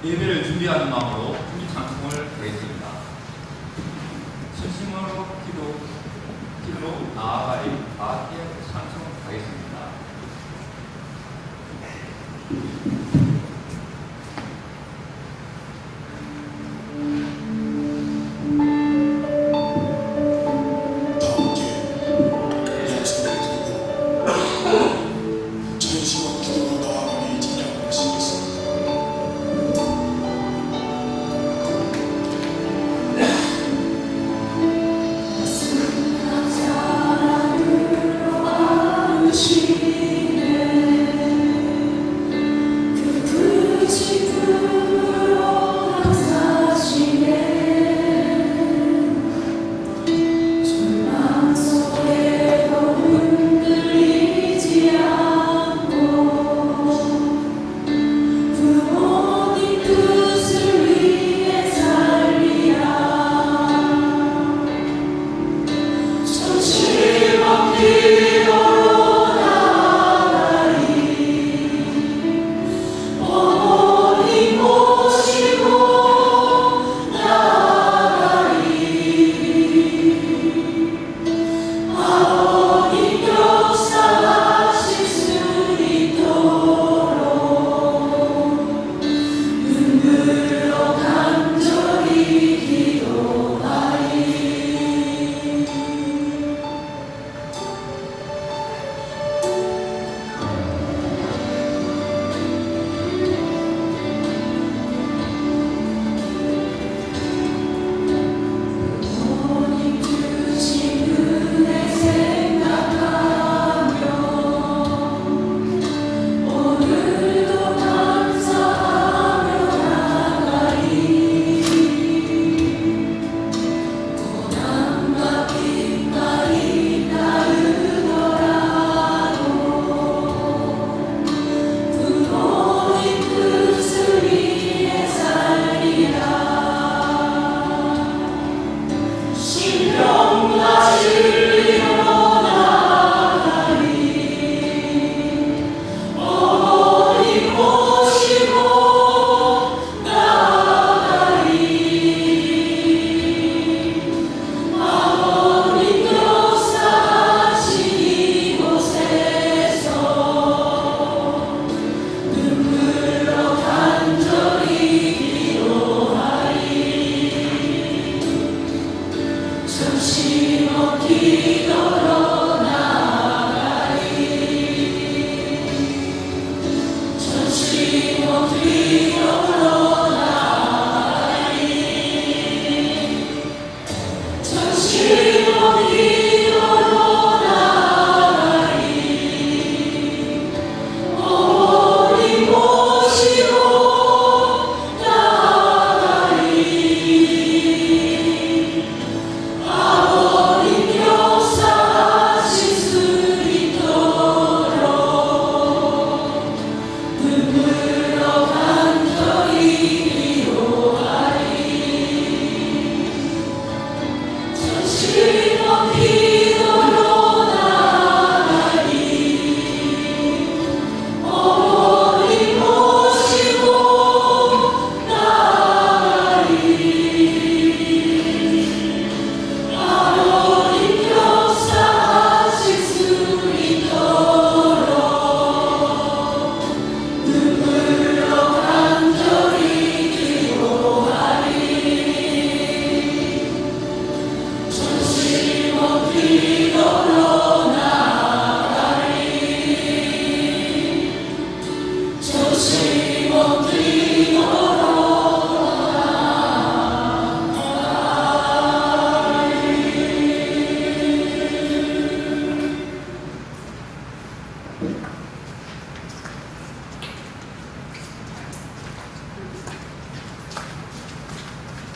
예배를 준비하는 마음으로 준비 찬송을 하겠습니다. 진심으로 기도로 나아가리 아께 찬송하겠습니다.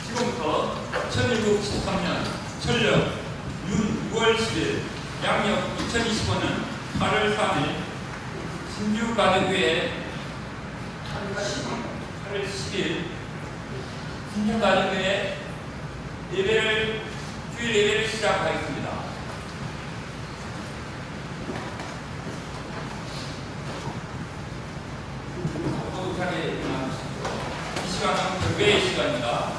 지금부터 1913년 철력 윤 6월 10일 양력 2025년 8월 3일 신주가정교회 8월 10일 신주가정교회 예배를 주일 예배를 시작하겠습니다. 호흡하게 일어나주시고 이 시간 시간입니다.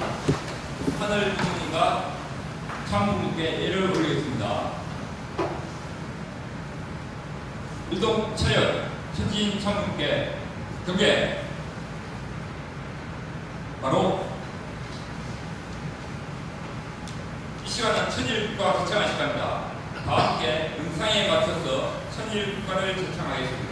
하늘 부모님과 참부님께 예를 올리겠습니다. 일동 차렷 천지인 참부님께 경계. 바로 이 시간은 천일국가 거창한 시간입니다. 다 함께 음상에 맞춰서 천일국가를 제창하겠습니다.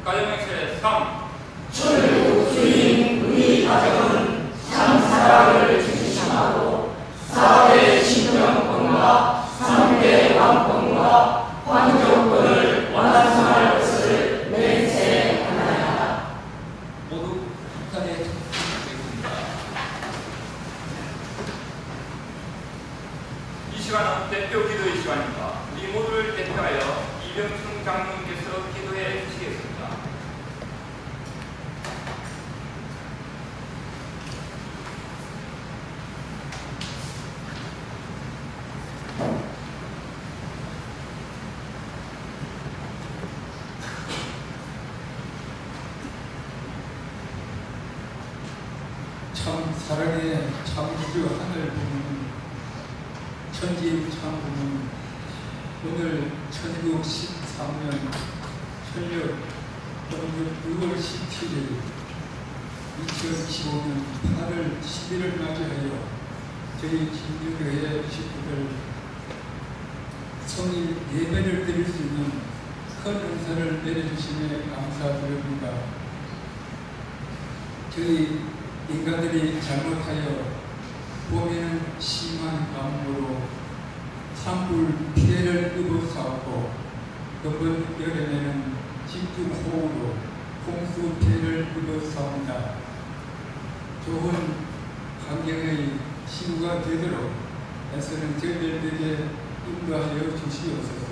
가정맹세 3. 주님 우리 가정은 참사랑을 중심하고 4대 신정권과 3대 왕권과 환경권을 완성할 것을 맹세하나이다. 모두 북한에 참석하겠습니다. 이 시간은 대표 기도의 시간입니다. 우리 모두를 대표하여 이병충 장로님께서 기도해 주시겠습니다. 참 사랑의 참주 하늘 부모님, 천지 참 부모님, 오늘 1913년 천력 동력 6월 17일 2025년 8월 10일을 맞이하여 저희 진주교회 식구들 성일 예배를 드릴 수 있는 큰 은사를 내려주심에 감사드립니다. 저희 인간들이 잘못하여 봄에는 심한 가뭄으로 산불 피해를 입어싸웠고 이번 여름에는 집중호우로 홍수 피해를 입어싸웁니다. 좋은 환경의 시구가 되도록 애쓰는 저희들에게 인도하여 주시옵소서.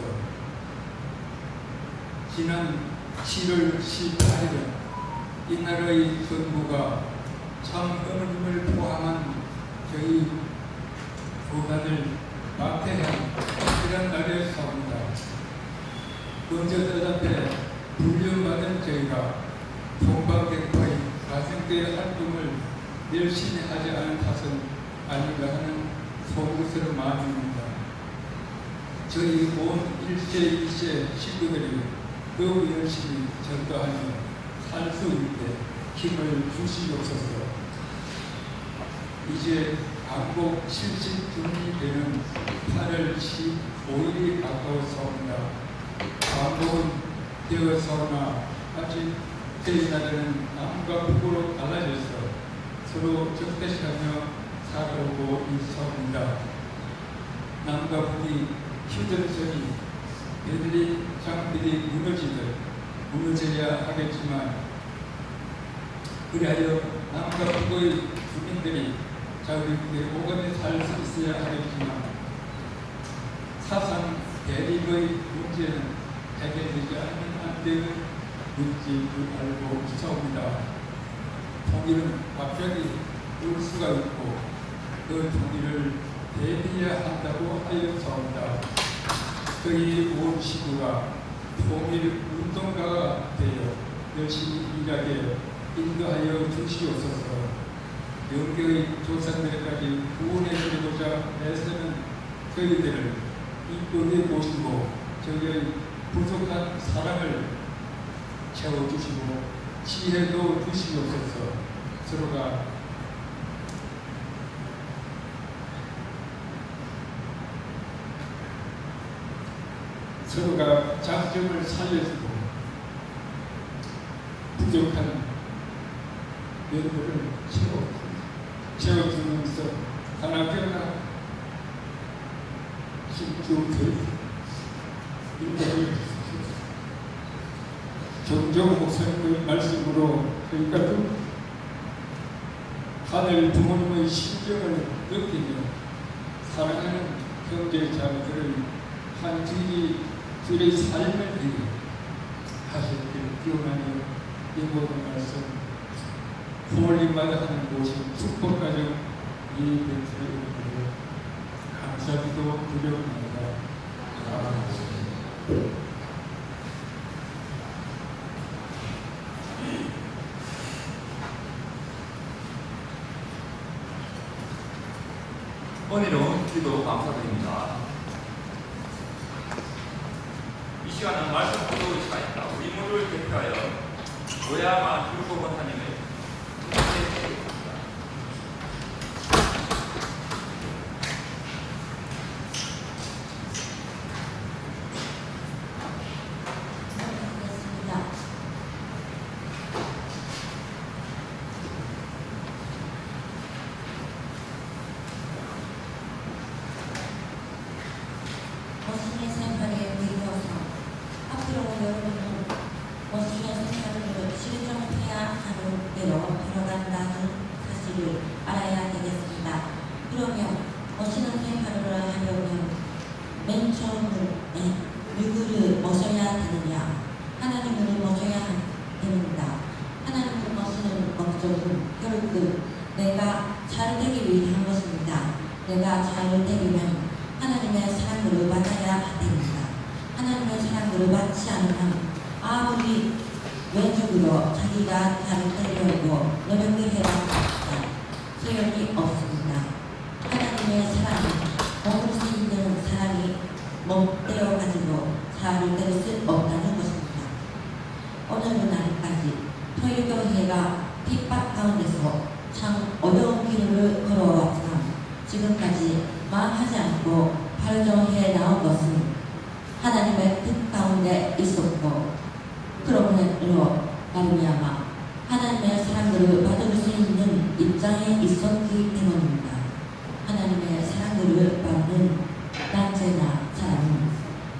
지난 7월 18일은 이나라의 정부가 참 어머님을 포함한 저희 부관을 막대한 이런 날이었습니다. 먼저 대답해 불륜받은 저희가 동방대포의 가정교회 활동을 열심히 하지 않은 탓은 아닌가 하는 소구스러운 마음입니다. 저희 온 1세, 2세 식구들이 더욱 열심히 전도하며 살 수 있게 힘을 주시옵소서. 이제 안복 70주년이 되는 8월 15일이 가까워서옵니다. 안복은 되어서나 아직 저희 나라는 남과 북으로 갈라져서 서로 적대시하며 살아오고 있사옵니다. 남과 북이 휴전선이 베들린 장벽이 무너져야 하겠지만 그리하여 남과 북의 주민들이 자유롭게 오감에 살 수 있어야 하겠지만 사상 대립의 문제는 해결되지 않는 안 되는 문제인 줄 알고 있사옵니다. 통일은 갑자기 올 수가 있고 그 통일을 대비해야 한다고 하였사옵니다. 저희 온 시구가 통일 운동가가 되어 열심히 일하게 인도하여 주시옵소서. 영계의 조상들까지 구원해드리고자 애쓰는 저희들을 이끌어 모시고 저희의 부족한 사랑을 채워주시고 지혜도 주시옵소서. 서로가 장점을 살려주고 부족한 면모를 채워주면서 하나님과 기도를 정정 목사님의 말씀으로 저희가 하늘 부모님의 심정을 느끼며 사랑하는 형제자매들의 한 줄의 삶을 위해 하셨기를 기원하며 이 모든 말씀 부모님마다 하는 곳이 축복가정 이 멘트를 감사기도 드려옵니다. 아멘. 은혜로운 기도 감사드립니다. 이 시간은 말씀 기도 시간입니다. 우리 모두를 대표하여 노야마 율법 원사님의 기도드리겠습니다. 머신의 생활에 의해서 앞으로 여러분은 머신의 생활을 실정해야 하는 대로 걸어간다는 사실을 알아야 되겠습니다. 그러면 머신의 생활을 하려면 맨 처음에 누구를 모셔야 되느냐? 하나님을 모셔야 됩니다. 하나님을 모시는 목적은 결국 내가 잘 되기 위한 것입니다. 내가 잘 되려면 하나님의 사랑을 받아야 됩니다. 하나님의 사랑을 받지 않으면 아무리 외적으로 자기가 잘 되려고 노력해봤자 소용이 없습니다. 하나님의 사랑은 먹을 수 있는 사랑이 못 되어가지고 잘 될 수 없다는 것입니다. 오늘날까지 토요교회가 핍박 가운데서 참 어려운 길을 걸어왔지만 지금까지 망하지 않고 발전해 나온 것은 하나님의 뜻 가운데 있었고 그러므로 말미암아 하나님의 사랑을 받을 수 있는 입장에 있었기 때문입니다. 하나님의 사랑을 받는 단체나 사람은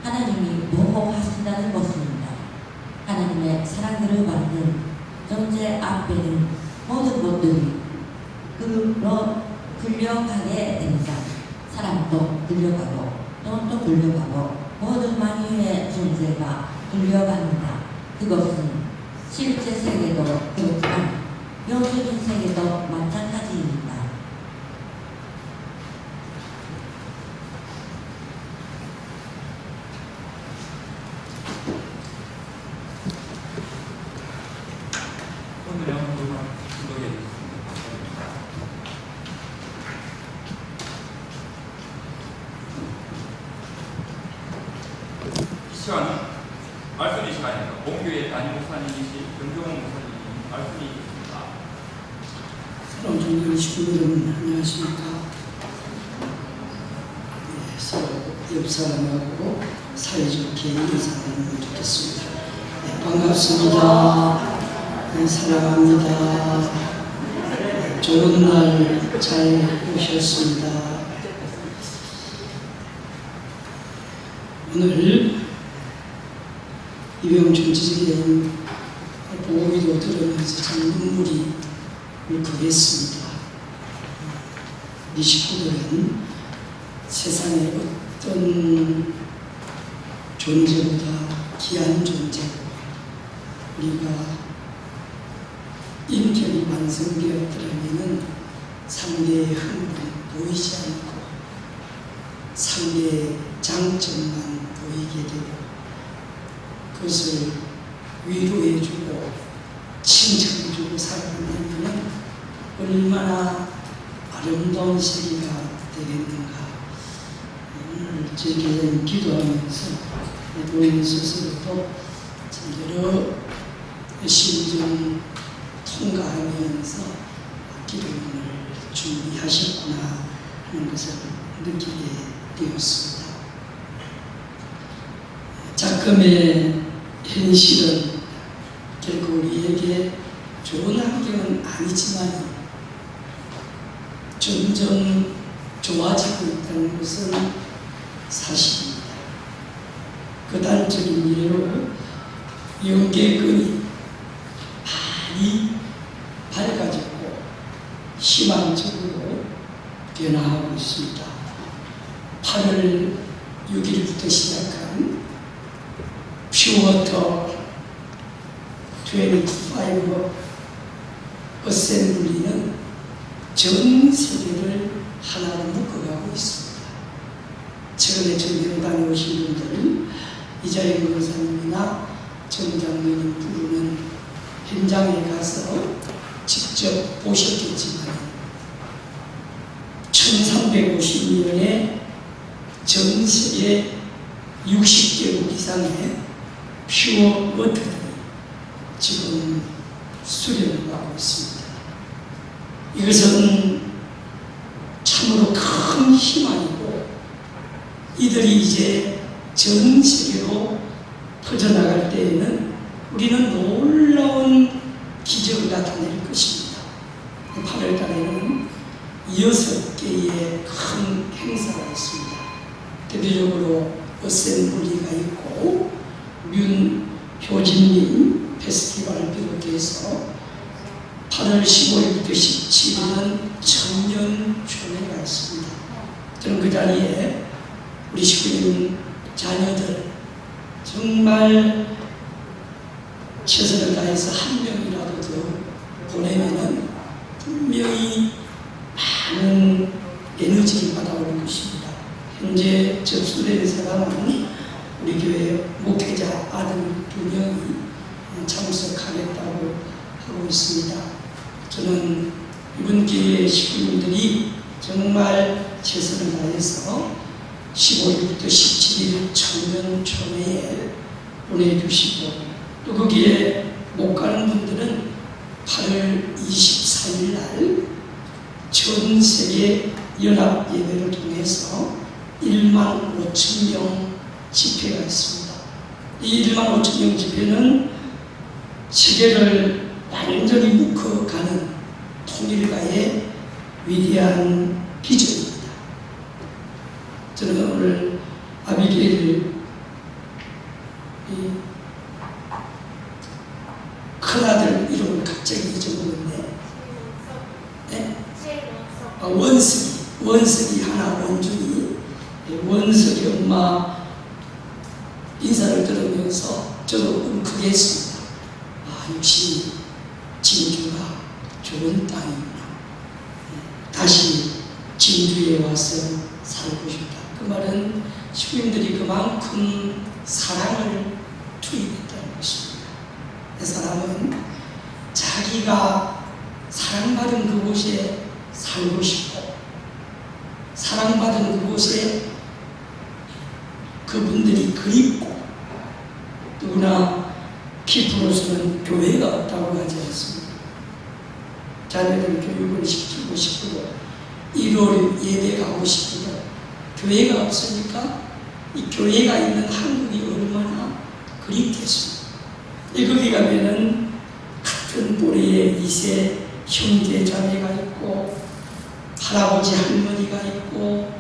하나님이 보호하신다는 것입니다. 하나님의 사랑을 받는 존재 앞에는 모든 것들이 그로 굴려가게 됩니다. 사람도 굴려가고 돈도 굴려가고 모든 만유의 존재가 굴려갑니다. 그것은 실제 세계도 그렇지만 영적인 세계도 마찬가지입니다. 오늘은 기도해 주십니다. 이 시간은 말씀의 시간입니다. 본교회 담임 목사님이신 정종원 목사님이 말씀이 있습니다. 사랑 존경하는 식구 여러분 안녕하십니까? 네, 서로 옆 사람하고 사이좋게 인사하면 좋겠습니다. 네, 반갑습니다. 네, 사랑합니다. 네, 좋은 날 잘 오셨습니다. 오늘 이병준 지지계인 보고기도 들으면서 참 눈물이 울컥했습니다. 이 식구들은 세상에 어떤 존재보다 귀한 존재고 우리가 인격이 완성되었더라면 상대의 흠은 보이지 않고 상대의 장점만 보이게 되고 그것을 위로해주고 칭찬해주고 살아가면 얼마나 아름다운 세계가 되겠는가. 오늘 저에게 기도하면서 본인 스스로도 여러 시운전 통과하면서 기도문을 준비하셨구나 하는 것을 느끼게 되었습니다. 작금의 현실은 결국 우리에게 좋은 환경은 아니지만 점점 좋아지고 있다는 것은 사실입니다. 그 단적인 예로 연계근이 많이 밝아졌고 희망적으로 변화하고 있습니다. 8월 6일부터 시작한 퓨어터 25 어셈블리는 전 세계를 하나로 묶어가고 있습니다. 최근에 저희 다녀오신 분들 이자영 권사님이나 정장로님 부르는 현장에 가서 직접 보셨겠지만 1350년에 전 세계 60개국 이상의 퓨어 워터들이 지금 수련을 하고 있습니다. 이것은 참으로 큰 희망이고 이들이 이제 전 세계로 퍼져나갈 때에는 우리는 놀라운 기적을 나타낼 것입니다. 8월 달에는 6개의 큰 행사가 있습니다. 대표적으로 어셈블리가 있고 윤효진님 페스티벌을 비롯해서 8월 15일부터 17일은 청년총회가 있습니다. 저는 그 자리에 우리 식구님 자녀들 정말 최선을 다해서 한 명이라도 더 보내면은 분명히 많은 에너지를 받아오는 것입니다. 현재 접수된 사람은 우리 교회 목회자 아들 2명이 참석하겠다고 하고 있습니다. 저는 이번 기회에 식구님들이 정말 최선을 다해서 15일부터 17일 청년총회에 보내주시고 또 거기에 못 가는 분들은 8월 24일 날 전 세계 연합 예배를 통해서 1만 5천 명 집회가 있습니다. 이 1만 5천 명 집회는 세계를 완전히 묶어가는 통일가의 위대한 비전입니다. 저는 오늘 아비게일 큰아들 이름을 갑자기 잊어버렸네. 네? 원석이 하나 원준이 원석이 엄마 인사를 들으면서 저도 울컥 했습니다. 역시 진주가 좋은 땅이구나. 다시 진주에 와서 살고 싶다. 그 말은 식구님들이 그만큼 사랑을 투입했다는 것입니다. 그 사람은 자기가 사랑받은 그곳에 살고 싶고 사랑받은 그곳에 그분들이 그립고 누구나 키프로서는 교회가 없다고 하지 않습니다. 자녀들 교육을 시키고 싶어도 1월 예배 가고 싶어도 교회가 없으니까 이 교회가 있는 한국이 얼마나 그립겠습니까? 거기 가면은 같은 또래의 2세 형제 자매가 있고 할아버지 할머니가 있고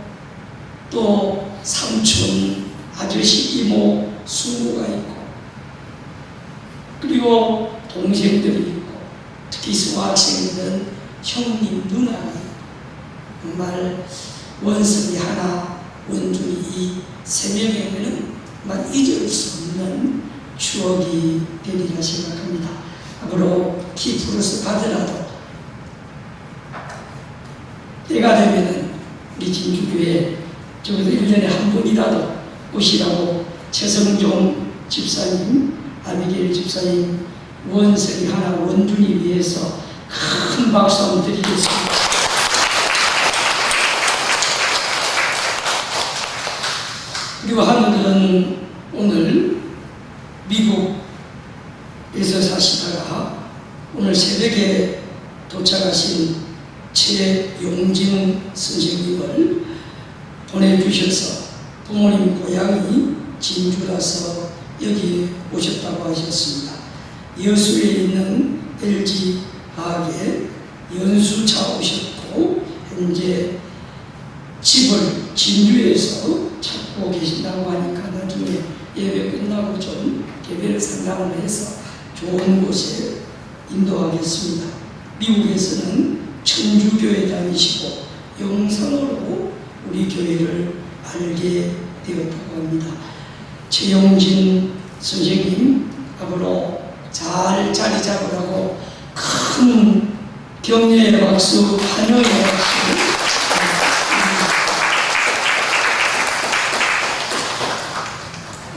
또 삼촌 아저씨 이모 숙모가 있고 그리고 동생들이 있고 특히 수학생들은 형님 누나가 있고 정말 원석이 하나 원준이 이 세 명에게는 정말 잊을 수 없는 추억이 되리라 생각합니다. 앞으로 키프로스 가더라도 때가 되면은 우리 진주교회 적어도 1년에 한 번이라도 오시라고 최성종 집사님, 아비게일 집사님, 원석이 하나 원준이 위해서 큰 박수 한번 드리겠습니다. 그리고 하늘은 오늘 미국에서 사시다가 최용진 선생님을 보내주셔서 부모님 고향이 진주라서 여기 오셨다고 하셨습니다. 여수에 있는 LG화학에 연수차 오셨고 현재 집을 진주에서 찾고 계신다고 하니까 나중에 예배 끝나고 좀 개별 상담을 해서 좋은 곳에 인도하겠습니다. 미국에서는 천주교회 다니시고 영상으로 우리 교회를 알게 되었다고 합니다. 최용진 선생님 앞으로 잘 자리 잡으라고 큰 격려의 박수, 환영의 박수.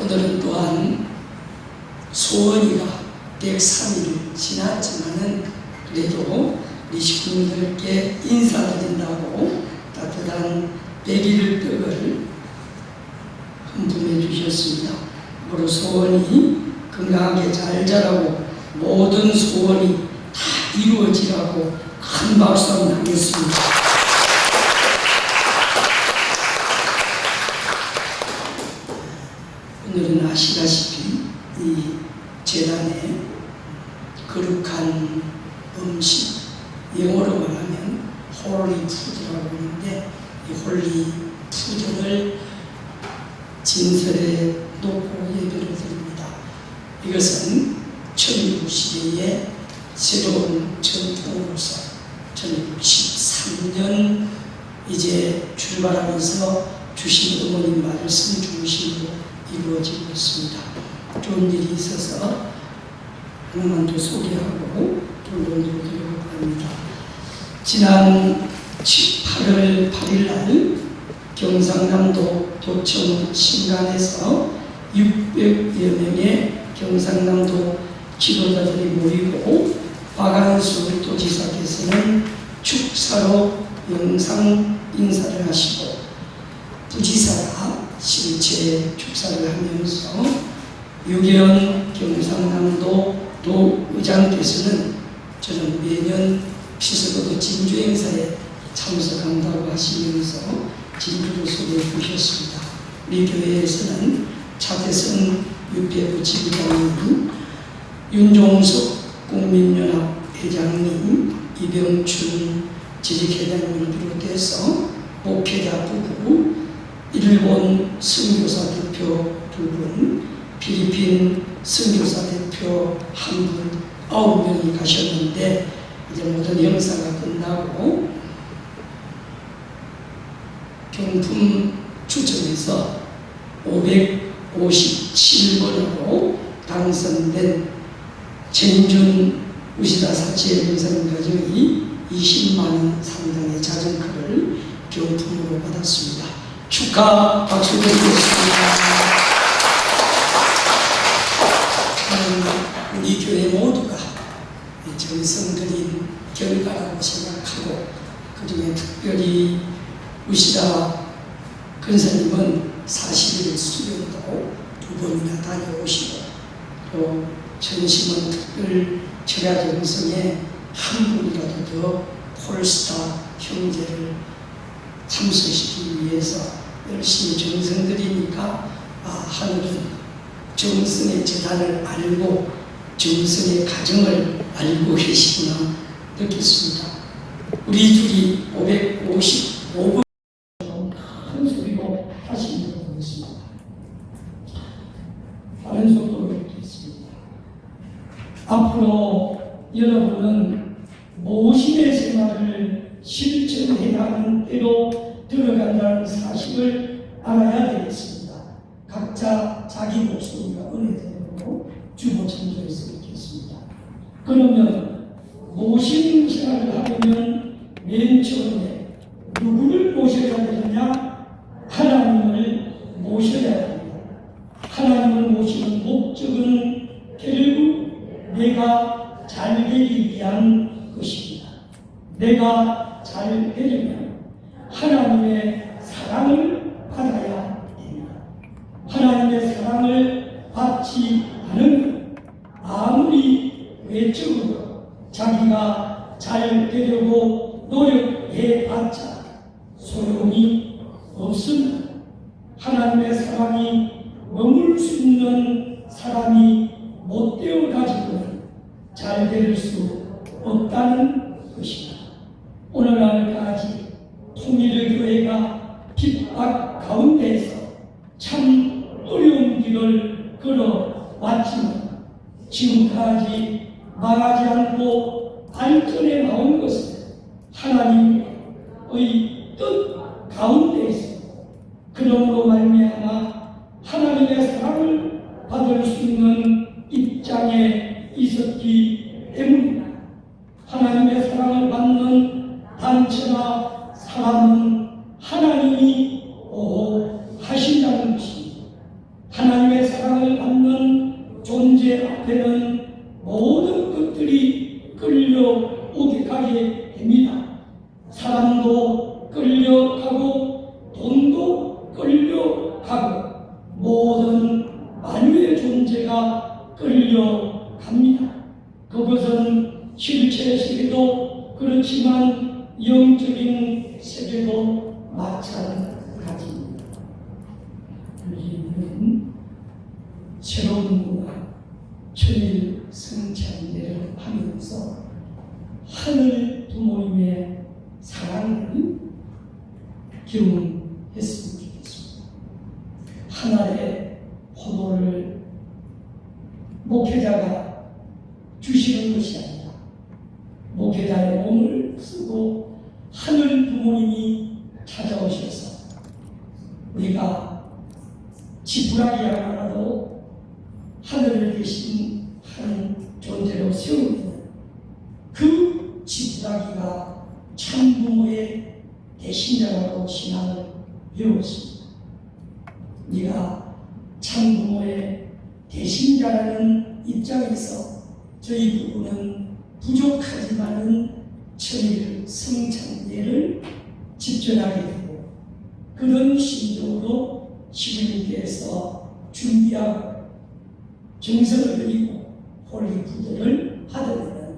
오늘은 또한 소원이가 103일 지났지만은 그래도 우리 식구님들께 인사드린다고 따뜻한 100일 떡을 헌금해 주셨습니다. 앞으로 소원이 건강하게 잘 자라고 모든 소원이 다 이루어지라고 큰 박수 한번 하겠습니다. 오늘은 아시다시피 이 재단에 거룩한 음식, 영어로 말하면 홀리 푸드라고 하는데 이 홀리 푸드를 진설에 놓고 예배를 드립니다. 이것은 천국 시대의 새로운 전통으로서 1963년 이제 출발하면서 주신 어머님 말씀 중심으로 이루어지고 있습니다. 좋은 일이 있어서 하나만 더 소개하고 결론으로 들어가고 합니다. 지난 8월 8일 날 경상남도 도청 신간에서 600여 명의 경상남도 지도자들이 모이고 박한수 도지사께서는 축사로 영상 인사를 하시고 부지사가 실제 축사를 하면서 유계원 경상남도 도의장께서는 저는 매년 피서도도 진주 행사에 참석한다고 하시면서 진주를 소개해 주셨습니다. 우리 교회에서는 차대선 육계부 지부장님, 윤종석 국민연합 회장님, 이병춘 지직회장님을 비롯해서 목회자 부부, 일본 선교사 대표 2분, 필리핀 선교사 대표 1분, 9명이 가셨는데 이제 모든 행사가 끝나고 경품 추첨해서 557번으로 당선된 전준 우시다 사치의 영상 가정이 20만 원 상당의 자전거를 경품으로 받았습니다. 축하 박수 드리겠습니다. 우리 교회 모두가 정성 들인 결과라고 생각하고 그중에 특별히 우시다 근사님은 40일 수련도 2번이나 다녀오시고 또 전심은 특별 철야정성에 한 분이라도 더 폴스타 형제를 참석시키기 위해서 열심히 정성 들이니까 하늘은 정성의 재단을 알고 정성의 가정을 알고 계시구나 느꼈습니다. 우리 둘이 555번 큰 소리로 다시 읽어보겠습니다. 다른 속도로 읽겠습니다. 앞으로 여러분은 모심의 생활을 실천해가는 때로 들어간다는 사실을 알아야 되겠습니다. 각자 자기 목소리가 은혜대로 주보천도에서 읽겠습니다. 그러면 모심 생활을 하려면 맨 처음에 누구를 모셔야 되느냐? 하나님을 모셔야 됩니다. 하나님을 모시는 목적은 결국 내가 잘 되기 위한 것입니다. 내가 잘 되려면 하나님의 사랑을 받아야 됩니다. 하나님의 사랑을 받지 않으면 아무리 외적으로 자기가 잘 되려고 노력 노력해봤자 소용이 없습니다. 하나님의 사랑이 머물 수 있는 사람이 못 되어가지고는 잘 될 수 없다는 것입니다. 오늘날까지 통일의 교회가 핍박 가운데에서 참 어려운 길을 걸어왔지만 지금까지 망하지 않고 발전해 나온 것은 하나님의 뜻 가운데에서 그러므로 말미암아 하나님의 사랑을 받을 수 있는 입장에 있었기 때문입니다. 하나님의 사랑을 받는 단체나 사람은 하나님이 보호하신다는 것입니다. 하나님의 사랑을 받는 존재 앞에는 모든 것들이 끌려오게 가게 됩니다. 사람도 끌려가고 돈도 끌려가고 모든 만유의 존재가 끌려갑니다. 그것은 실체 세계도 그렇지만 영적인 세계도 마찬가지입니다. 우리는 새로운 문화, 천일 성찬례를 하면서 하늘 부모님의 사랑을 경험했으면 좋겠습니다. 한 알의 포도를 목회자가 주시는 것이 아니라 목회자의 몸을 쓰고 하늘 부모님이 찾아오셔서 내가 지푸라기 하나라도 하늘에 계신 한 존재로 세우면 그 지푸라기가 참 부모의 대신자라고 신앙을 배웠습니다. 네가 참 부모의 대신자라는 입장에서 저희 부부는 부족하지만은 천일 성찬례를 집전하게 되고 그런 심정으로 시부님께서 준비하고 정성을 들이고 홀리푸드를 하더라는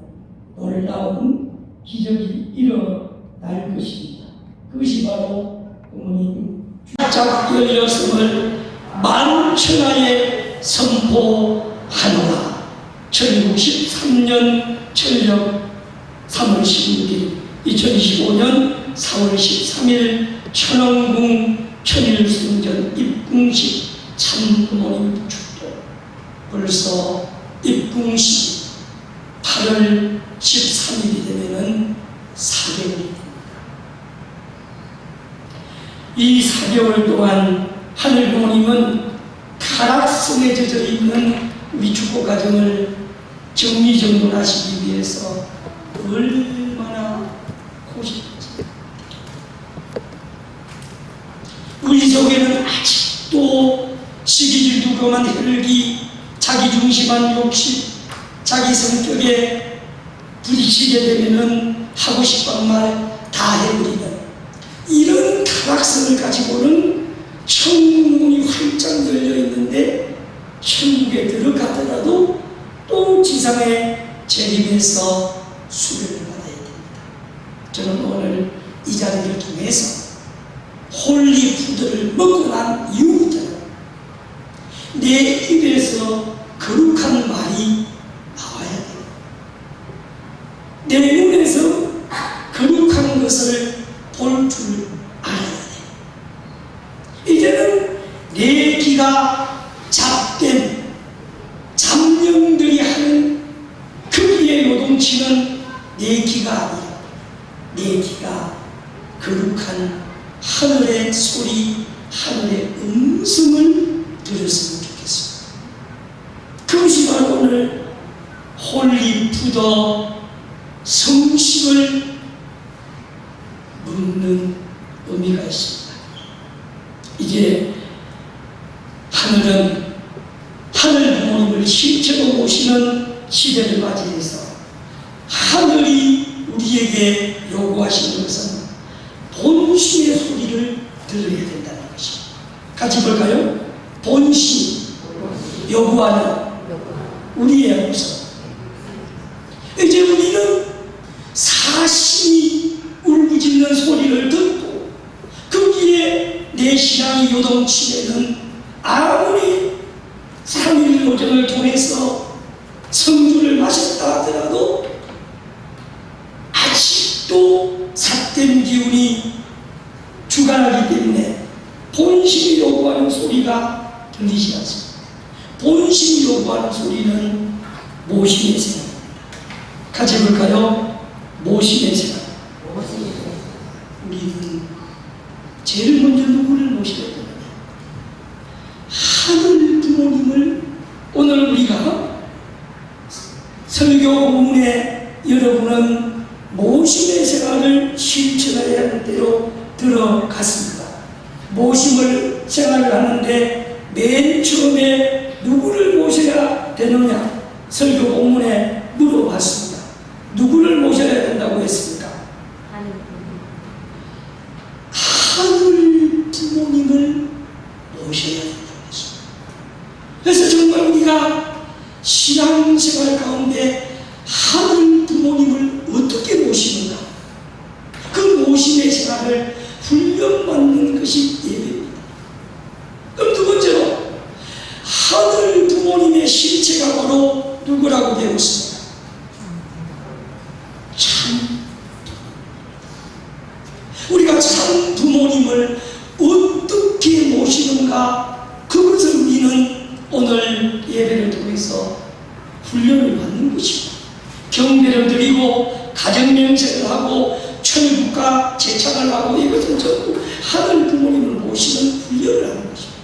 놀라운 기적이 일어날 것입니다. 그것이 바로 부모님 짝 16을 만천하에 선포하노라. 1063년 철력 3월 16일 2025년 4월 13일 천왕궁 천일성전 입궁식 참부모님 축도. 벌써 입궁식 8월 13일이 되면은 4개월이 됩니다. 이 4개월 동안 하늘 부모님은 가락성에 젖어 있는 우리 축복 가정을 정리정돈하시기 위해서 얼마나 고생했지. 우리 속에는 아직도 시기질투거만 혈기, 자기중심한 욕심, 자기 성격에 부딪히게 되면은 하고 싶은 말 다 해버리는 이런 가락성을 가지고는 천국문이 활짝 열려 있는데 천국에 들어가더라도 또 지상에 재림해서 수련을 받아야 됩니다. 저는 오늘 이 자리를 통해서 홀리푸드를 먹고 난 이후부터는 내 입에서 거룩한 말이 나와야 돼요. 내 눈에서 거룩한 것을 볼 줄 알아야 돼요. 이제는 내 귀가 잡된 잡령들이 하는 거기에 요동치는 내 귀가 아니라 내 귀가 거룩한 하늘의 소리, 하늘의 음성을 들었으면 좋겠습니다. 그것이 바로 오늘 홀리푸드 성식을 묻는 의미가 있습니다. 이제 하늘은 하늘 부모님을 실제로 모시는 시대를 맞이해서 하늘이 우리에게 요구하시는 것은 본심의 소리를 들어야 된다는 것입니다. 같이 볼까요? 본심 요구하는 우리의 모습. 이제 우리는 사심이 울고 이 요동치에는 아무리 3일 요정을 통해서 성주를 마셨다 하더라도 아직도 삿된 기운이 주관하기 때문에 본심이 요구하는 소리가 들리지 않습니다. 본심이 요구하는 소리는 모심의 생각입니다. 같이 볼까요? 모심의 생각. 우리는 제일 먼저 누구를 모셔야 되느냐? 하늘 부모님을 오늘 우리가 설교 본문에 여러분은 모심의 생활을 실천해야 하는 대로 들어갔습니다. 모심을 생활을 하는데 맨 처음에 누구를 모셔야 되느냐? 설교 본문에 물어봤습니다. 누구를 모셔야 된다고 했습니까? 하늘 부모님을 모셔야 된다고 했습니다. 그래서 정말 우리가 신앙생활 가운데 하늘 부모님을 어떻게 모시는가? 그 모심의 생활을 훈련받는 것이 예배입니다. 그럼 두 번째로 하늘 부모님의 실체가 바로 누구라고 배웠습니다? 참. 우리가 참 부모님을 어떻게 모시는가, 그것을 우리는 오늘 예배를 통해서 훈련을 받는 것입니다. 경배를 드리고 가정명세를 하고 천국과 제창을 하고 이것은 전부 하늘 부모님을 모시는 훈련을 하는 것입니다.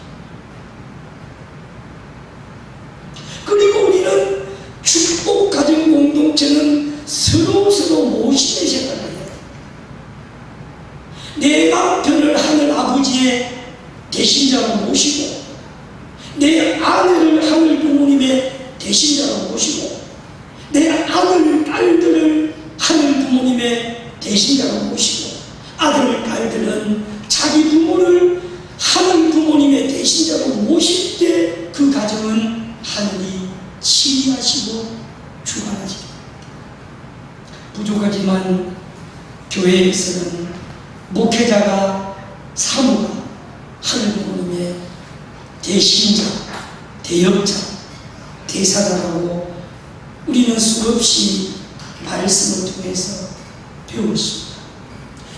그리고 우리는 축복 가정 공동체는 서로 모심의 생활을 해요. 내 남편을 하늘 아버지의 대신자로 모시고 내 아내를 하늘 부모님의 대신자로 모시고 내 아들, 딸들을 하늘 부모님의 대신자로 모시고 아들, 딸들은 자기 부모를 하늘 부모님의 대신자로 모실 때 그 가정은 하늘이 치리하시고 주관하시고, 부족하지만 교회에서는 목회자가 사모가 하늘 부모님의 대신자, 대역자, 대사자라고 우리는 수없이 말씀을 통해서 배웠습니다.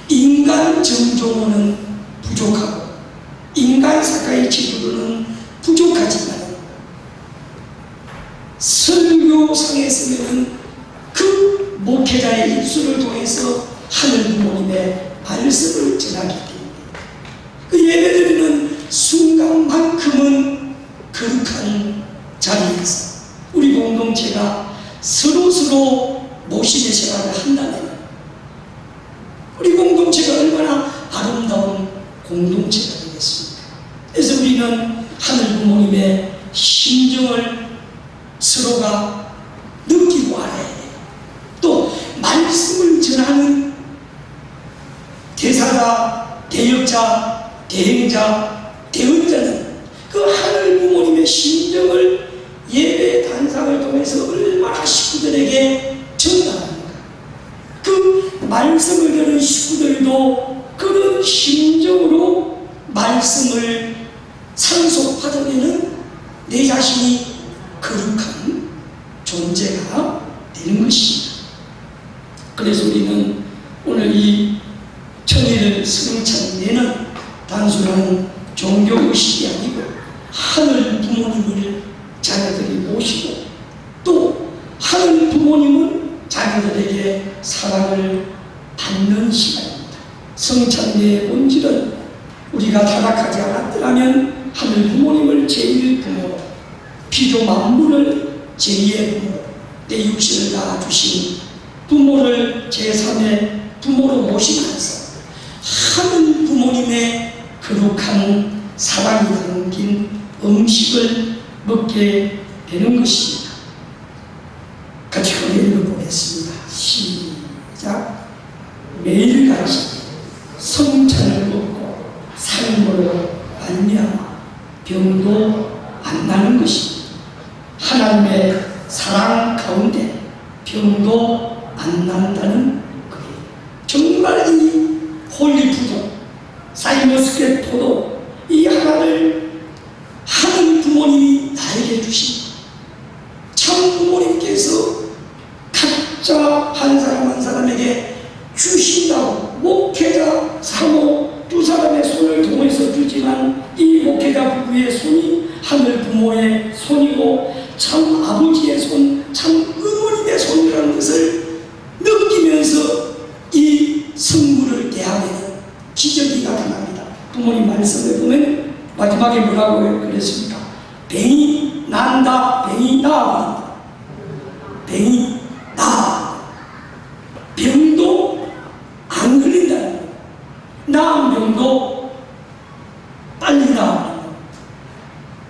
인간 정조는 부족하고 인간 사과의 지도로는 부족하지만 설교상에서는 그 목회자의 입술을 통해서 하늘 부모님의 말씀을 전하기 때문에 그 예배드리는 순간만큼은 거룩한 자리에서 우리 공동체가 서로 모심의 생활을 한다면 우리 공동체가 얼마나 아름다운 공동체가 되겠습니까? 그래서 우리는 하늘 부모님의 심정을 서로가 느끼고 알아야 돼요. 또 말씀을 전하는 대사자, 대역자, 대행자, 대언자는 그 하늘 부모님의 심정을 예배 단상을 통해서 얼마나 식구들에게 전달합니까? 그 말씀을 듣는 식구들도 그런 심정으로 말씀을 상속받으면 내 자신이 거룩한 존재가 되는 것입니다. 그래서 우리는 오늘 이 천일 성찬례는 단순한 종교의식이 아니고 하늘 부모님을 자녀들이 모시고 또 하늘 부모님은 자녀들에게 사랑을 받는 시간입니다. 성찬례의 본질은 우리가 타락하지 않았더라면 하늘 부모님을 제1 부모로, 피조 만물을 제2의 부모로, 내 육신을 낳아주신 부모를 제3의 부모로 모시면서 하늘 부모님의 거룩한 사랑이 담긴 음식을 먹게 되는 것입니다. 같이 한번 읽어보겠습니다. 시작. 매일같이 성찬을 먹고 삶으로 말미암아 병도 안 나는 것입니다. 하나님의 사랑 가운데 병도 안 난다는 거예요. 정말 이 홀리푸드, 사이머스켓 포도, 이 하나를 하는 부모님이 나에게 주신 참 부모님께서 각자 한 사람 한 사람에게 주신다고 목회자, 사모 두 사람의 손을 통해서 주지만 이 목회자 부부의 손이 하늘 부모의 손이고 참 아버지의 손, 참 어머님의 손이라는 것을 느끼면서 이 성물을 대하면 기적이 나타납니다. 부모님 말씀에 보면 마지막에 뭐라고 그랬습니까? 병이 난다, 병이 나아버린다. 병이 나아. 병도 안 걸린다는 거예요. 나은 병도 빨리 나아버린다.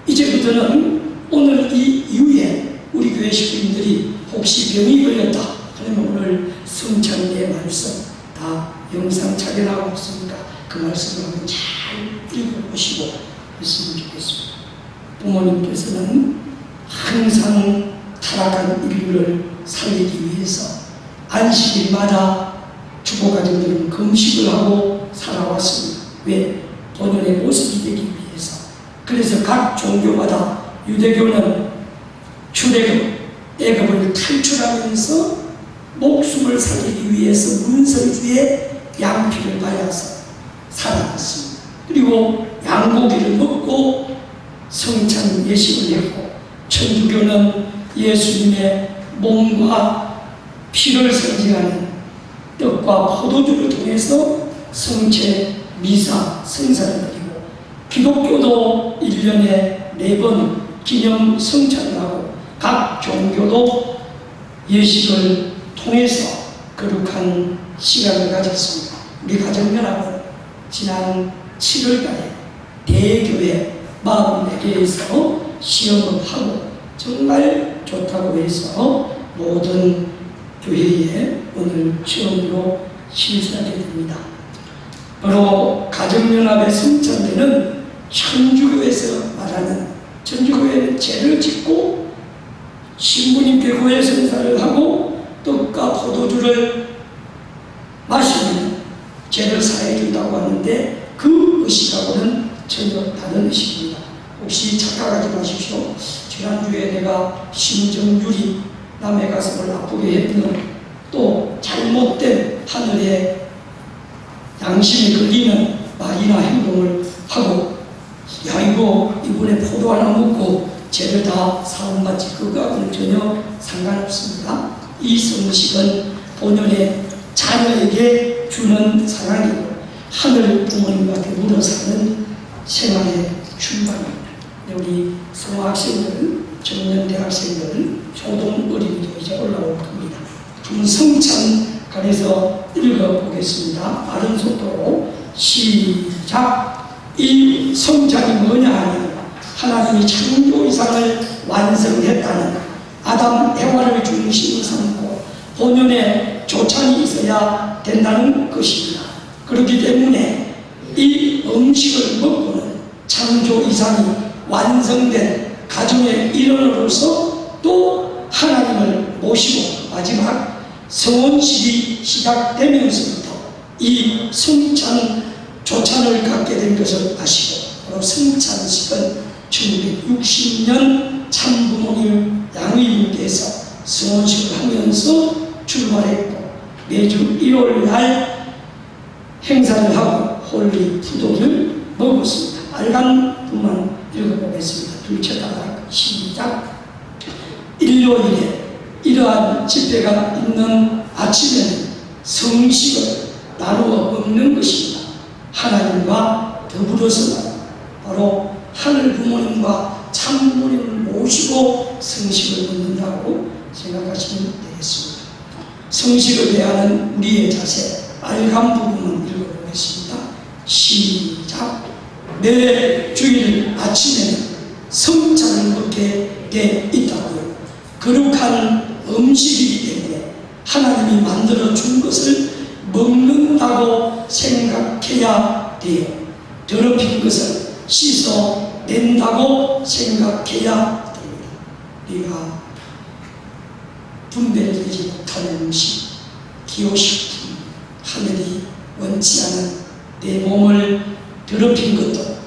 이제부터는 오늘 이 이후에 우리 교회 식구님들이 혹시 병이 걸렸다 그러면 오늘 성찬의 말씀 다 영상 촬영하고 있으니까 그 말씀을 한번 잘 읽어보시고 했으면 좋겠습니다. 부모님께서는 항상 타락한 인류를 살리기 위해서 안식일마다 주보가족들은 금식을 하고 살아왔습니다. 왜? 본연의 모습이 되기 위해서. 그래서 각 종교마다 유대교는 출애굽, 애굽을 탈출하면서 목숨을 살리기 위해서 문설주에 양피를 발라서 살아갔습니다. 그리고 양고기를 먹고 성찬 예식을 했고, 천주교는 예수님의 몸과 피를 상징하는 떡과 포도주를 통해서 성체, 미사, 성사를 드리고, 기독교도 1년에 4번 기념 성찬을 하고, 각 종교도 예식을 통해서 거룩한 시간을 가졌습니다. 우리 가정연합은 지난 7월달에 대교회 44개에서 시험을 하고 정말 좋다고 해서 모든 교회에 오늘 처음으로 실사하게 됩니다. 바로 가정연합의 성찬대는 천주교에서 말하는, 천주교회는 죄를 짓고 신부님께 고해 성사를 하고 떡과 포도주를 마시면 죄를 사해 준다고 하는데 그 의식하고는 전혀 다른 의식입니다. 혹시 착각하지 마십시오. 지난주에 내가 심정유리 남의 가슴을 아프게 했는, 또 잘못된 하늘에 양심에 걸리는 말이나 행동을 하고, 야 이거 이번에 포도 하나 먹고 죄를 다 사함받지, 그거하고는 전혀 상관없습니다. 이 성식은 본연의 자녀에게 주는 사랑이고 하늘 부모님과 더불어 사는 생활의 출발입니다. 우리 성학생들, 청년대학생들, 초등 어린이도 이제 올라올 겁니다. 그럼 성찬 관해서 읽어보겠습니다. 빠른 속도로 시작. 이 성찬이 뭐냐 하면 하나님이 창조 이상을 완성했다는 아담 에와를 중심으로 삼고 본연의 조찬이 있어야 된다는 것입니다. 그렇기 때문에 이 음식을 먹고는 창조 이상이 완성된 가정의 일원으로서 또 하나님을 모시고 마지막 성원식이 시작되면서부터 이 성찬 조찬을 갖게 된 것을 아시고, 바로 성찬식은 1960년 참부모님 양의님께서 성원식을 하면서 출발했고, 매주 1월 날 행사를 하고 홀리 푸도를 먹었습니다. 빨간 부만 읽어보겠습니다. 둘째 단락 시작. 일요일에 이러한 집회가 있는 아침에는 성식을 나누어 먹는 것입니다. 하나님과 더불어서 바로 하늘 부모님과 참 부모님을 모시고 성식을 먹는다고 생각하시면 되겠습니다. 성식을 대하는 우리의 자세, 빨간 부분만 읽어보겠습니다. 시작. 매 주일 아침에는 성찬을 먹게 돼 있다고요. 거룩한 음식이기 때문에 하나님이 만들어 준 것을 먹는다고 생각해야 돼요. 더럽힌 것을 씻어낸다고 생각해야 됩니다. 우리가 분별되지 못하는 음식, 기호식품, 하늘이 원치 않은 내 몸을 더럽힌 것도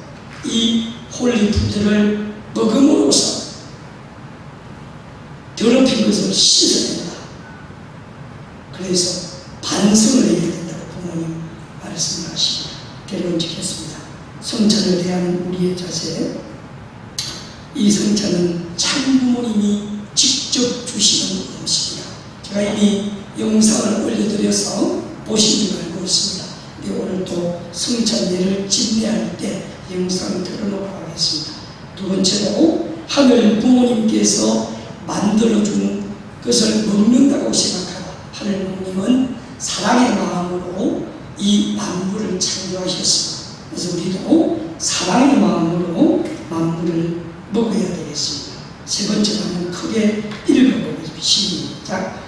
이 홀리푸드를 먹음으로써 더럽힌 것을 씻어낸다. 그래서 반성을 해야 된다고 부모님 말씀하십니다. 결론 짓겠습니다. 성찬을 대하는 우리의 자세, 이 성찬은 참 부모님이 직접 주시는 음식이다. 제가 이미 영상을 올려드려서 보시는 걸 알고 있습니다. 오늘 또 성찬 예를 집례할 때 영상 틀어놓고 하겠습니다. 두 번째로 하늘 부모님께서 만들어준 것을 먹는다고 생각하라. 하늘 부모님은 사랑의 마음으로 이 만물을 창조하셨습니다. 그래서 우리도 사랑의 마음으로 만물을 먹어야 되겠습니다. 세 번째는 크게 읽어보겠습니다. 시작.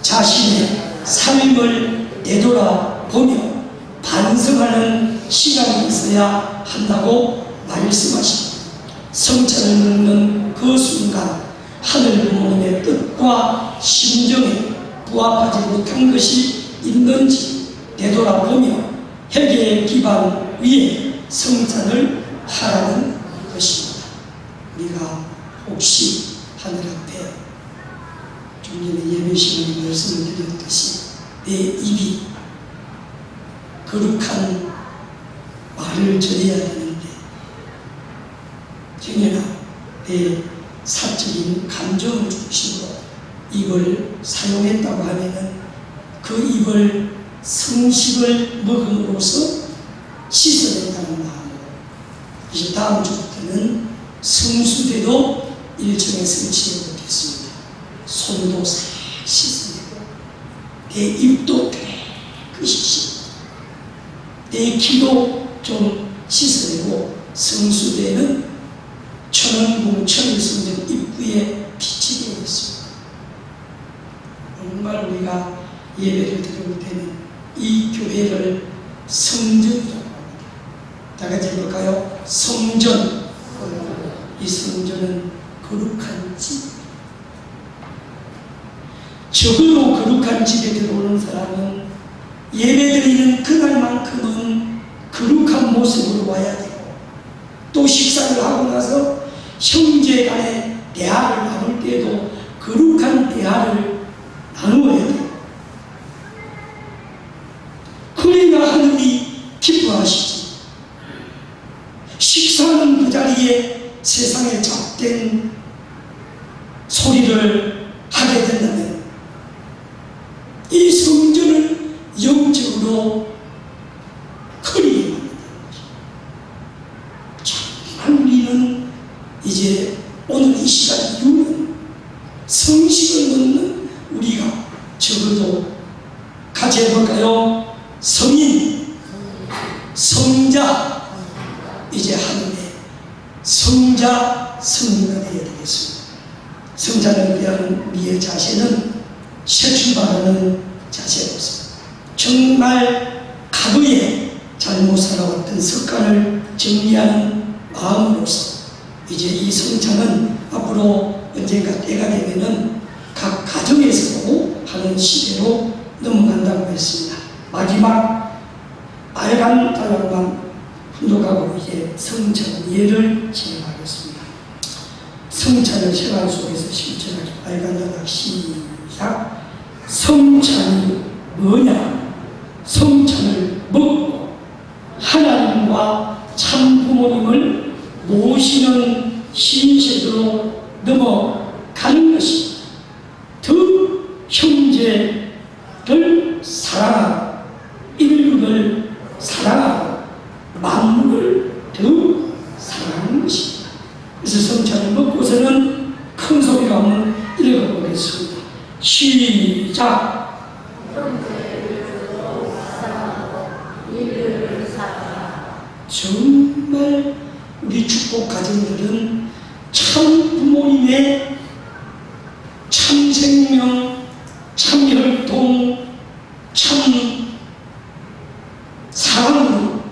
자신의 삶을 되돌아보며 반성하는 시간이 있어야 한다고 말씀하십니다. 성찬을 먹는 그 순간 하늘 부모님의 뜻과 심정에 부합하지 못한 것이 있는지 되돌아보며 회개의 기반 위에 성찬을 하라는 것입니다. 우리가 혹시 하늘 앞에 좀 전에 예배 시간에 말씀을 드렸듯이 내 입이 거룩한 말을 전해야 되는데 정연아 내 사적인 감정을 중심으로 입을 사용했다고 하면은 그 입을 성식을 먹음으로써 씻어낸다는 마음으로 이제 다음 주부터는 성수대도 일정에 설치해 보겠습니다. 손도 싹 씻어내고 내 입도 깨끗이 씻고 내 귀도 좀 씻어내고 성수대는 천원궁 천일성전 입구에 빛이 되어 있습니다. 정말 우리가 예배를 드릴 때는 이 교회를 성전이라고 합니다. 다 같이 해볼까요? 성전. 이 성전은 거룩한 집. 적어도 거룩한 집에 들어오는 사람은 예배드리는 그날만큼은 거룩한 모습으로 와야 되고 또 식사를 하고 나서 형제 간의 대화를 나눌 때에도 거룩한 대화를 나누어야 돼요. 그래야 하느니 기뻐하시지. 식사하는 그 자리에 세상에 잡된 소리를 하게 된다면 이 성전을 영적으로 커리게 만든다는 것입니다. 정말 우리는 이제 오늘 이 시간 이후는 성식을 먹는 우리가 적어도 같이 해볼까요? 성인, 성자, 이제 하늘의 성자, 성인가 되어야 되겠습니다. 성자를 대하는 우리의 자세는 새 출발하는 자세로서 정말 과거에 잘못 살아왔던 습관을 정리하는 마음으로서 이제 이 성찬은 앞으로 언젠가 때가 되면은 각 가정에서도 하는 시대로 넘어간다고 했습니다. 마지막 빨간 달랑만 훈독하고 이제 성찬 예를 진행하겠습니다. 성찬을 생활 속에서 실천하기 빨간 달랑 시작. 성찬이 뭐냐? 성찬을 먹고 하나님과 참 부모님을 모시는 신세대로 넘어가는 것입니다. 더 형제를 사랑하고 인류를 사랑하고 만물을 더 사랑하는 것입니다. 그래서 성찬을 먹고서는 큰 소리로 한번 읽어보겠습니다. 시작. 정말 우리 축복 가정들은 참 부모님의 참 생명, 참 혈통, 참 사랑으로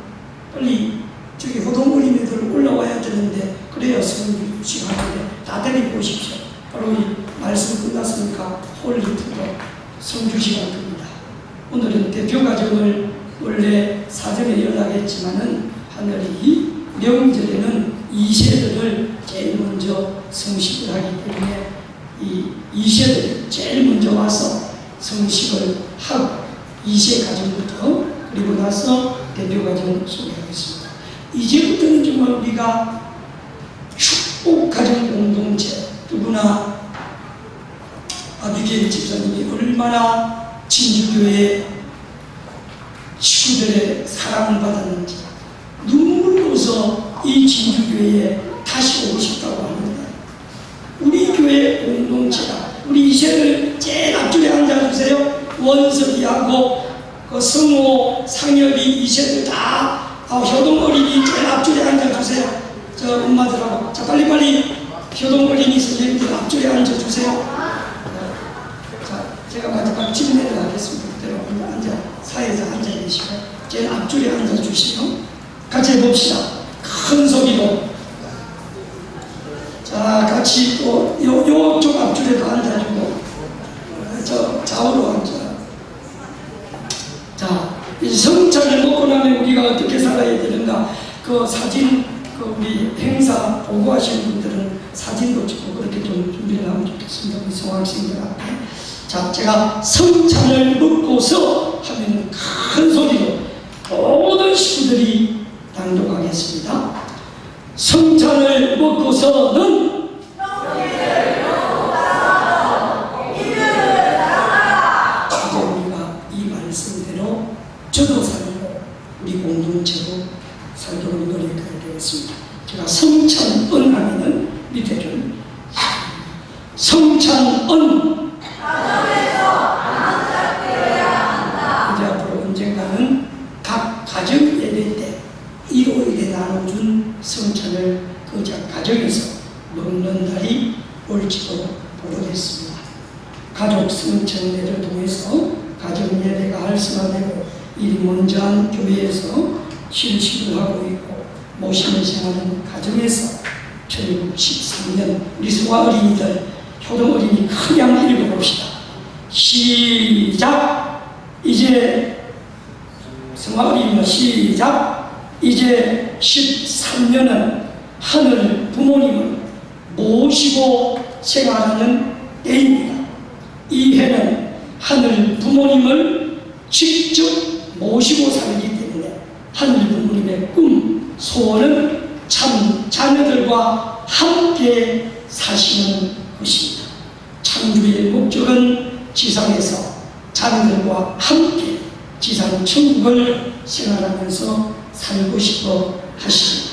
빨리 저기 호동어린이들 올라와야 되는데 그래야 성주식 하는데 다 데리고 오십시오. 바로 이 말씀 끝났으니까 홀리푸드 성주식 할 겁니다. 오늘은 대표 가정을 원래 사전에 연락했지만은 하늘이 명절에는 이세들을 제일 먼저 성식을 하기 때문에 이 이세들이 제일 먼저 와서 성식을 하고 이세 가정부터 그리고 나서 대표 가정 소개하겠습니다. 이제부터는 정말 우리가 축복 가정 공동체 누구나 아비게일 집사님이 얼마나 진주교회 식구들의 사랑을 받았는지 눈물로서 이 진주교회에 다시 오고 싶다고 합니다. 우리 교회 공동체가 우리 이세를 제일 앞줄에 앉아주세요. 원석이하고 그 성호, 상엽이 이세들 다 효동 어린이 제일 앞줄에 앉아주세요. 저 엄마들하고 자 빨리빨리 효동 어린이 선생님들 앞줄에 앉아주세요. 자 제가 마지막 질문을 하겠습니다. 여러분 앉아 사회자 앉아 계시고 제일 앞줄에 앉아주시고 같이 해봅시다. 큰 소리로. 자, 같이 또 요쪽 앞줄에도 앉아주고 저 좌우로 앉아. 자, 이 성찬을 먹고 나면 우리가 어떻게 살아야 되는가? 그 사진, 그 우리 행사 보고하시는 분들은 사진도 찍고 그렇게 좀 준비를 하면 좋겠습니다. 우리 성학생들 앞에. 자, 제가 성찬을 먹고서 하면 큰 소리로 모든 식구들이 낭독하겠습니다. 성찬을 먹고서는 이제 우리가 이 말씀대로 저도 살고 우리 공동체로 살도록 노력해야 되겠습니다. 제가 성찬은 하면은 밑에를 성찬은 이제 앞으로 언젠가는 각 가정 예배 때 일요일에 나눠준 성찬을 그 가정에서 먹는 날이 올지도 모르겠습니다. 가족 성찬례를 통해서 가정 예배가 활성화되고 이 먼저 한 교회에서 실식을 하고 있고 모시는 생활은 가정에서 1913년 우리 성화 어린이들 효동 어린이 크게 한번 읽어봅시다. 시작. 이제 성화 어린이가 시작. 이제 13년은 하늘 부모님을 모시고 생활하는 때입니다. 이 해는 하늘 부모님을 직접 모시고 살기 때문에 하늘 부모님의 꿈, 소원은 참 자녀들과 함께 사시는 것입니다. 창조의 목적은 지상에서 자녀들과 함께 지상 천국을 생활하면서 살고 싶어 하십니다.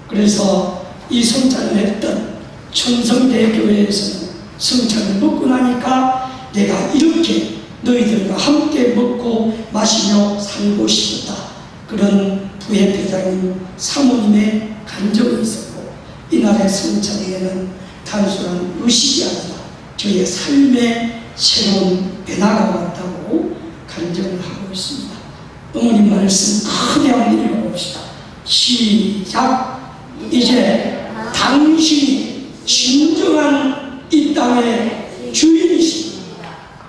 그래서 이 성찬을 했던 천성대교회에서는 성찬을 먹고 나니까 내가 이렇게 너희들과 함께 먹고 마시며 살고 싶었다. 그런 부회회장님 사모님의 간절이 있었고 이날의 성찬에는 단순한 의식이 아니라 저의 삶의 새로운 변화가 왔다고 간증을 하고 있습니다. 어머님 말씀 크게 한번 읽어봅시다. 시작. 이제 당신이 진정한 이 땅의 주인이십니다.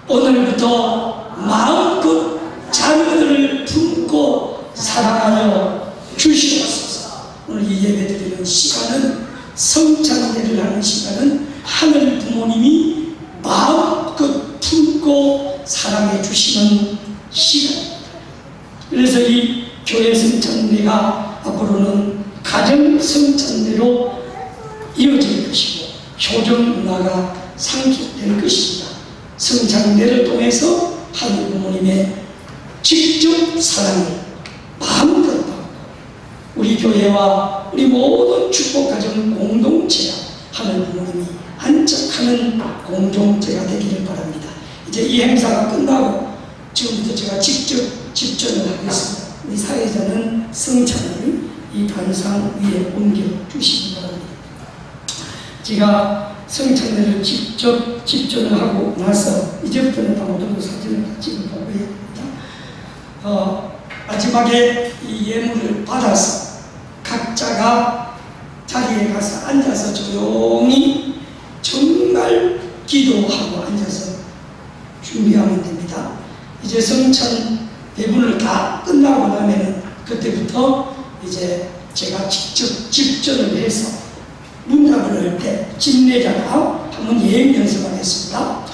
오늘부터 마음껏 자녀들을 품고 사랑하여 주시옵소서. 오늘 이 예배드리는 시간은 성찬례를 하는 시간은 하늘 부모님이 마음껏 품고 사랑해 주시는 시간입니다. 그래서 이 교회 성찬례가 앞으로는 가정 성찬례로 이어질 것이고 효정 문화가 상기될 것입니다. 성찬례를 통해서 하늘 부모님의 직접 사랑을 마음껏 받고 우리 교회와 우리 모든 축복 가정 공동체와 하늘 부모님이 안착하는 공동체가 되기를 바랍니다. 이제 이 행사가 끝나고 지금부터 제가 직접 집전을 하겠습니다. 우리 사회자는 성찬을 이 단상 위에 옮겨 주시기 바랍니다. 제가 성찬례를 직접 집전을 하고 나서 이제부터는 다 모두 사진을 찍어보고 합니다. 마지막에 이 예물을 받아서 각자가 자리에 가서 앉아서 조용히 정말 기도하고 앉아서 준비하면 됩니다. 이제 성찬 배분을 다 끝나고 나면은 그때부터 이제 제가 직접 집전을 해서 문답을 할 때 집내자가 한번 예행 연습하겠습니다.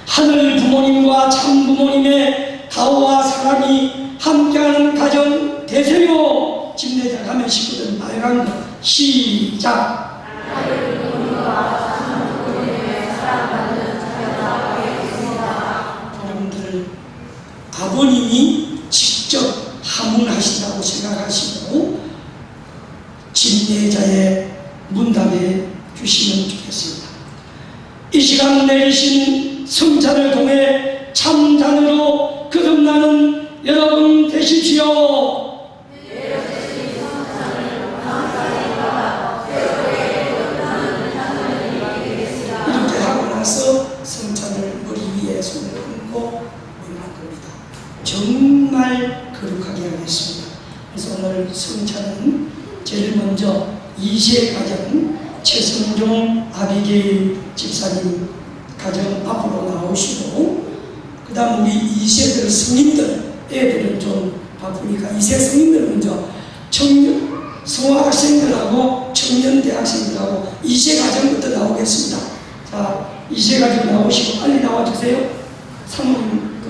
하늘 부모님과 참 부모님의 가오와 사랑이 함께하는 가정 되세요. 집내자 가면 식구들 빨간 거 시작. 여러분들 아버님이 직접 하문하신다고 생각하시고 집내자의 문답해 주시면 좋겠습니다. 이 시간 내리신 성찬을 통해 참잔으로 거듭나는 여러분 되십시오. 이렇게 하고 나서 성찬을 머리 위에 손을 얹고 올리는 겁니다. 정말 거룩하게 하겠습니다. 그래서 오늘 성찬은 제일 먼저 2세 가정 최성종 아비게일 집사님 가정 앞으로 나오시고, 그 다음 우리 2세들 성인들, 애들은 좀 바쁘니까 2세 성인들 먼저 성화학생들하고 청년대학생들하고 2세 가정부터 나오겠습니다. 자, 2세 가정 나오시고 빨리 나와주세요. 사모님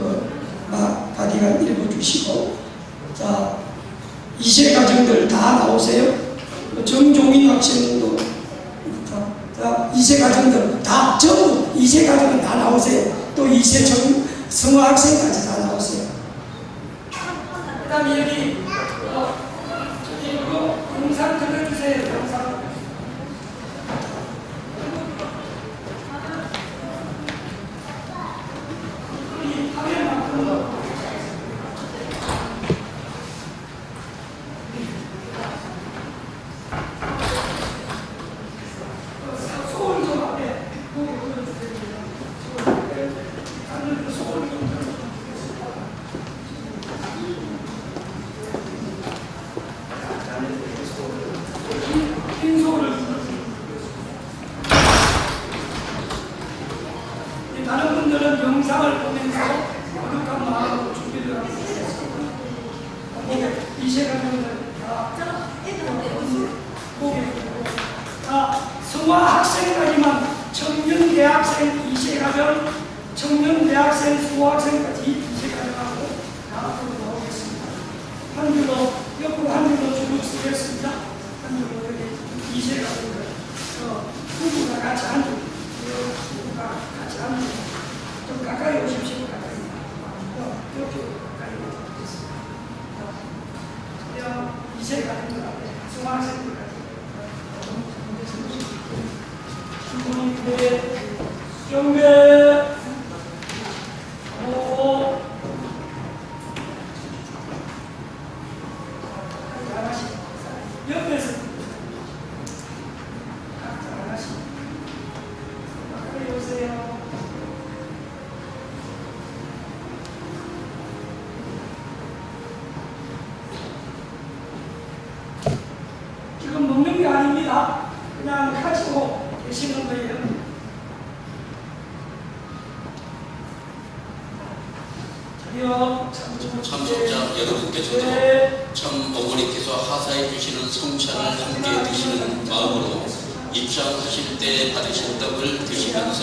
바디가 읽어주시고, 자 2세 가정들 다 나오세요. 정종인 학생도, 자 2세 가정들 다 전부 2세 가정은 다 나오세요. 또 2세 성화 학생까지 다 나오세요. 그 다음에 여기 영상 들려주세요. 영상. 이 화면만큼 소울 좀 앞에 보게 보여주세요. 소울 좀 흰 소울을 다른 분들은 영상을 보면서 거룩한 마음으로 준비를 하고 있습니다. 이세 가정들 다 보게 되고, 자 성화 학생까지만 청년대학생 2세 가정, 청년대학생 수학생까지 2세 가정하고 다 앞으로 나오겠습니다. 한 줄로 옆으로 한 줄로 줄을 쓰겠습니다. 한 줄로 여기 2세 가정들 부부가 같이 한 줄, 부부가 같이 한 줄, 좀 가까이 오십시오. 가까이 이렇게 가까이 오겠습니다. 2세 가정들 앞에 수학생들까지 준비 오 하나씩 옆에서 각자 하나씩 가까이 오세요. 지금 먹는 게 아닙니다. 그냥 가지고 계시는 거예요. 참석자 여러분께서도 참 어머니께서 하사해 주시는 성찬을 함께 드시는 마음으로 입장하실 때 받으신 떡을 드시면서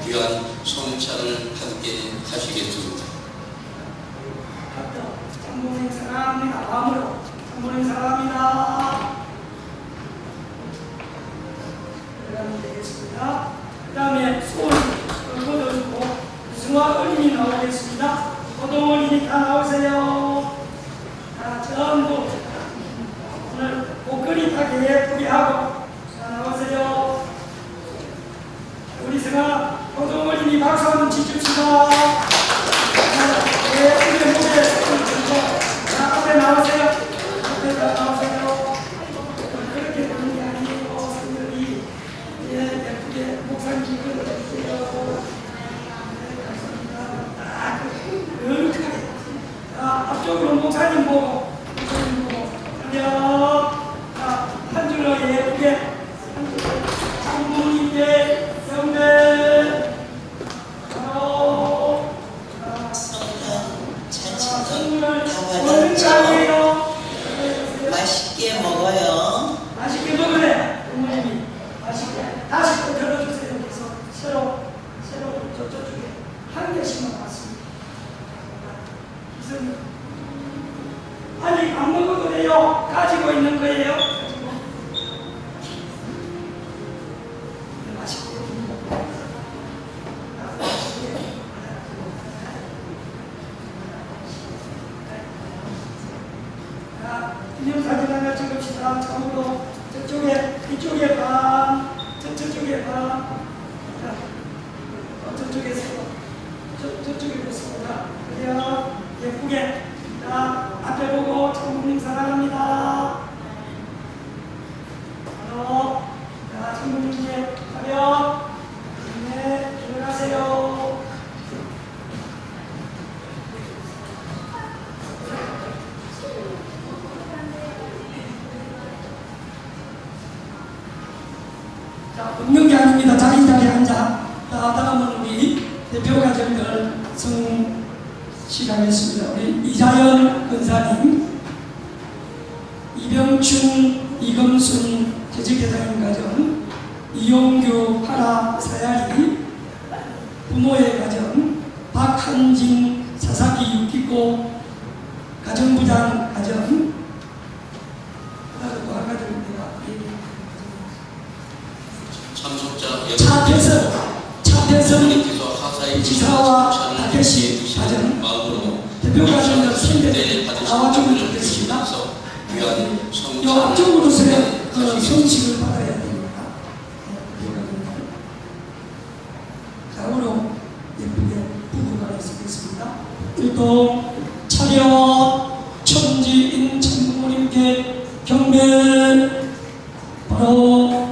귀한 성찬을 함께 하시겠습니다. 장모님 사랑합니다. 마음으로 장모님 사랑합니다. 그러면 되겠습니다. 그 다음에 손을 걷어주고 승화 어린이 나오겠습니다. 고동 어린이 다 나오세요. 다 전부 오늘 옷걸이 다 예쁘게 하고 다 나오세요. 우리 승화 고동 어린이 박수 한번 치줍시다. 예쁘게 몸에 손을 들고 자 앞에 나오세요. 가지고 있는 거예요. 기념사진 하나 찍읍시다. 처음으로 저쪽에, 이쪽에 봐. 저쪽에 봐. 저쪽에서, 저쪽에 보습니다. 그래요. 예쁘게. 자, 앞에 보고 장모님 사랑합니다. 바로, 자, 장모님께 가려. 네, 들어가세요. 자, 웃는 게 아닙니다. 자기 자리에 앉아. 자, 다음은 우리 대표과정들 성시하겠습니다. 우리 이자연 권사님, 이병춘, 이금순 재직회장님 가정, 이용규 하라 사야리, 부모의 가정, 박한진 사사기 육기고 가정부장 가정, 차태선 지사와 타케시 가정 대표과정들 선대 나와주면 좋겠습니다. 이 앞쪽으로서의 성칙을 받아야 됩니다. 다음으로 예쁘게 부부가 있겠습니다. 일동 차렷 천지인 천부모님께 경배. 바로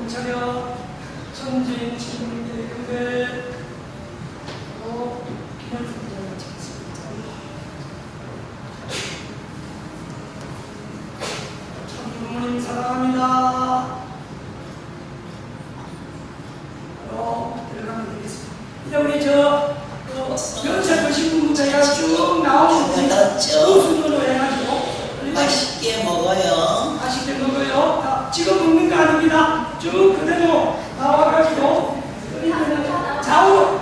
차려 천진 친구님께 경배. 부모님 사랑합니다. 들어가면 되겠습니다. 이제 우리 연세 드신 분부터 쭉 나오시고 우순으로 해가지고 맛있게 먹어요. 맛있게 먹어요. 지금 먹는 거 아닙니다. 쭉 그대로 나와가지고 좌우로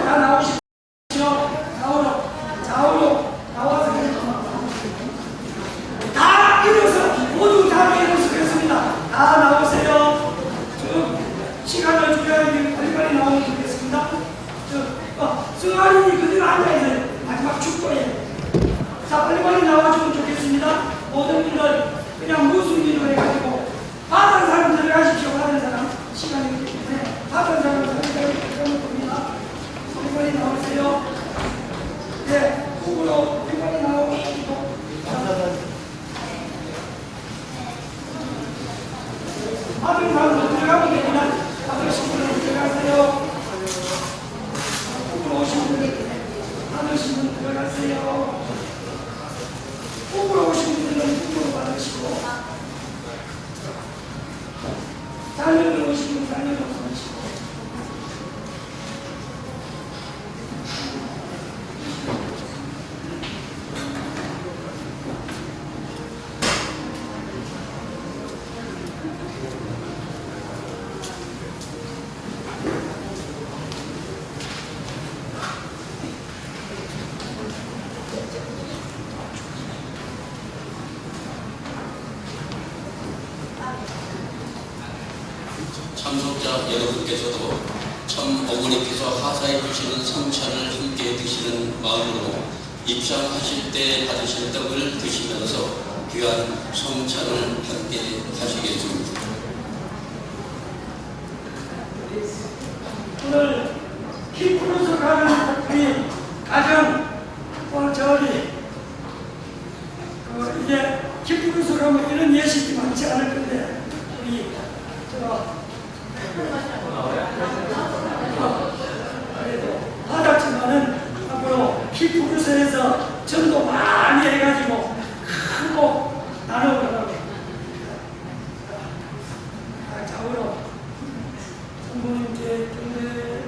다 나오시죠. 좌우로 나와서 다 일어서 모두 다 일어서겠습니다. 다 나오세요. 쭉 시간을 줄여야 빨리빨리 나오면 좋겠습니다. 승아린이 그대로 앉아있어요. 마지막 축도에. 자, 빨리빨리 나와주면 좋겠습니다. 모든 분들 그냥 무순위로 해가지고 받은 사람 들어가십시오. 받은 사람 시간이 있기 때문에 받은 사람 들어가면 됩니다. 빨리 나오세요. 네, 국으로 빨리 나오시고 받은 사람 들어가면 됩니다. 받으신 분은 들어가세요. 국으로 오신 분들 받으신 분 들어가세요. 국으로 오신 분들은 국으로 받으시고 자녀들 오시면 자녀들 받으시고 참석자 여러분께서도 참 어머니께서 하사해 주시는 성찬을 함께 드시는 마음으로 입장하실 때 받으실 떡을 드시면서 귀한 성찬을 함께 하시겠습니다. 오늘 키프로서 가는 우리 가정 저리 이제 키프로서 가면 이런 예식이 많지 않을 건데 우리 그래도 받았지만은 앞으로 키프루스에서 전도 많이 해가지고 크고 나눠보라고. 좌우로 성부님께 경례.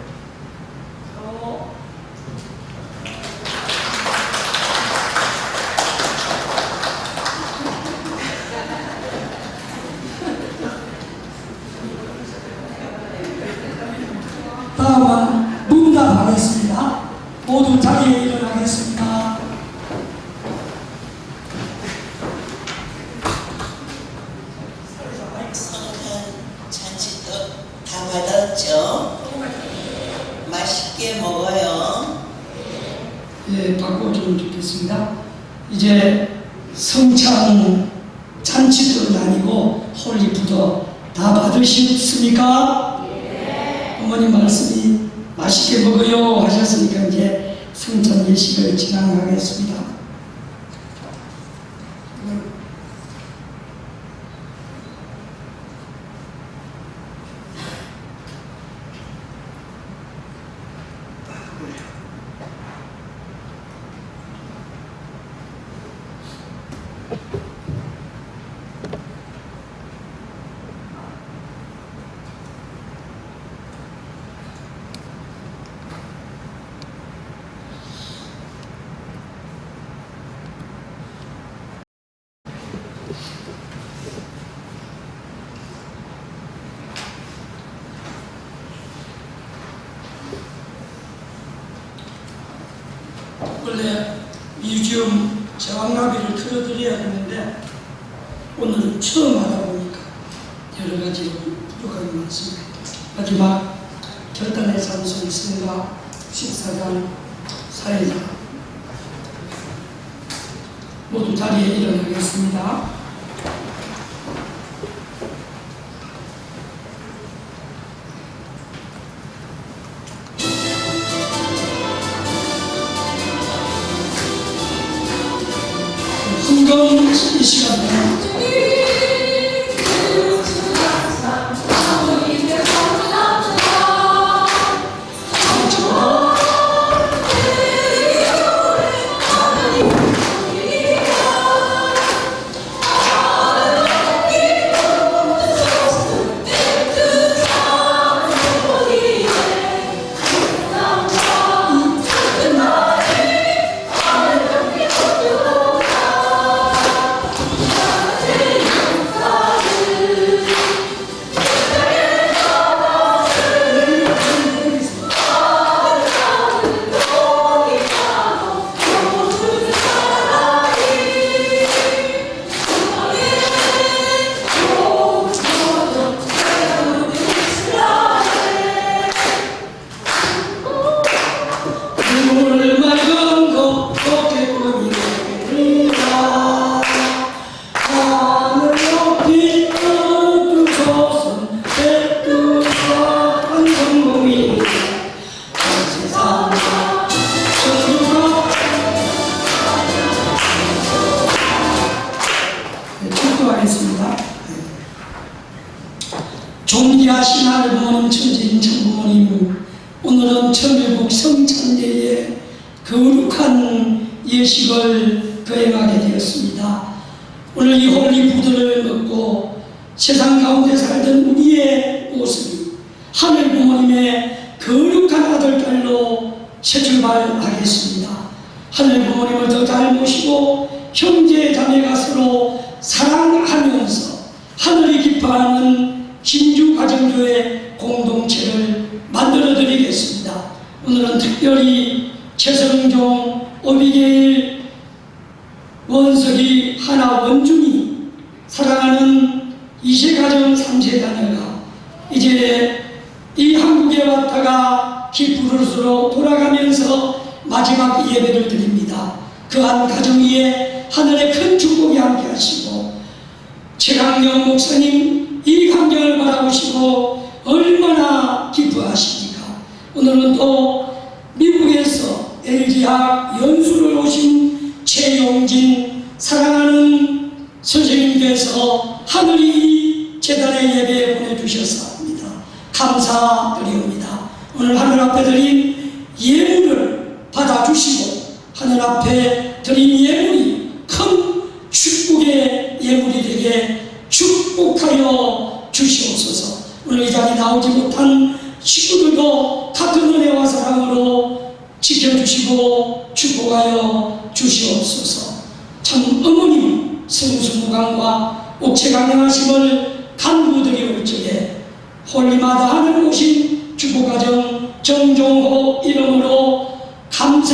모두 자리에 일어나겠습니다. 성탄 잔치떡 다 받았죠? 맛있게 먹어요. 예, 바꿔주면 좋겠습니다. 이제 성찬 잔치떡은 아니고 홀리푸드 다 받으셨습니까? 어머님 말씀이 맛있게 먹어요 하셨으니까 이제 성찬 예식을 진행하겠습니다. 원래 뮤지엄 제왕나비를 틀어드려야 하는데 오늘은 처음 하다 보니까 여러 가지로 부족함이 많습니다. 마지막 결단의 찬송 승가 식사장 사회자 모두 자리에 일어나겠습니다. 흥겨운 이 시간에 존귀하신 하늘부모님 천지인 천부모님, 오늘은 천일국 성찬예의 거룩한 예식을 거행하게 되었습니다. 오늘 이 홀리푸드를 먹고 세상 가운데 살던 우리의 모습이 하늘 부모님의 거룩한 아들 딸로 새 출발하겠습니다. 하늘 부모님을 더 잘 모시고 형제 자매가 서로 사랑하면서 하늘이 기뻐하는 진주 가정교회 공동체를 만들어 드리겠습니다. 오늘은 특별히 최성종, 오비게일, 원석이, 하나, 원중이 사랑하는 2세 가정 3세 자녀가 이제 이 한국에 왔다가 기쁘르스로 돌아가면서 마지막 예배를 드립니다. 그 한 가정 위에 하늘의 큰 축복이 함께 하시고 최강령 목사님 이 광경을 바라보시고 얼마나 기뻐하십니까? 오늘은 또 미국에서 LG학 연수를 오신 최용진 사랑하는 선생님께서 하늘이 재단의 예배에 보내주셨습니다. 감사드리옵니다. 오늘 하늘 앞에 드린 예물을 받아주시고 하늘 앞에 드린 예물이 큰 축복의 예물이 되게 축복하여 주시옵소서. 오늘 이 자리에 나오지 못한 식구들도 같은 은혜와 사랑으로 지켜주시고 축복하여 주시옵소서. 참 어머님 성수무강과 옥체강량하심을 간구드리올 적에 홀리마다 하늘 오신 축복가정 정종호 이름으로 감사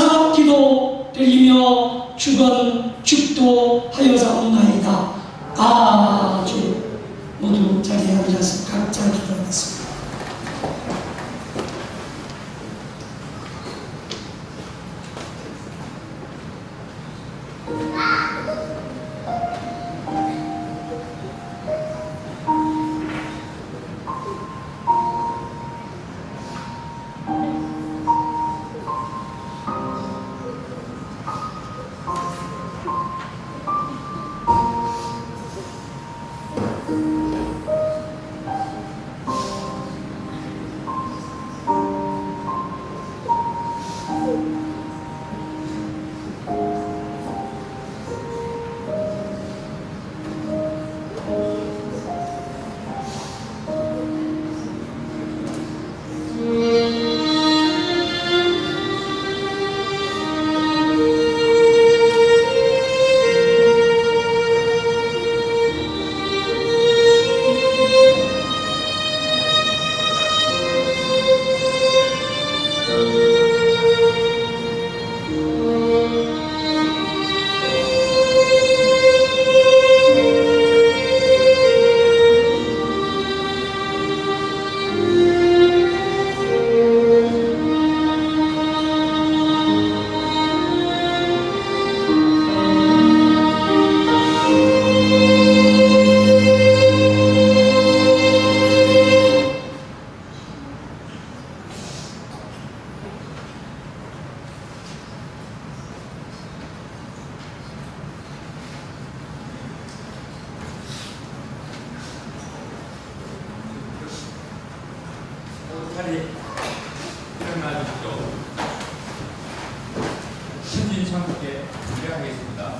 천진과 함께 경배하겠습니다.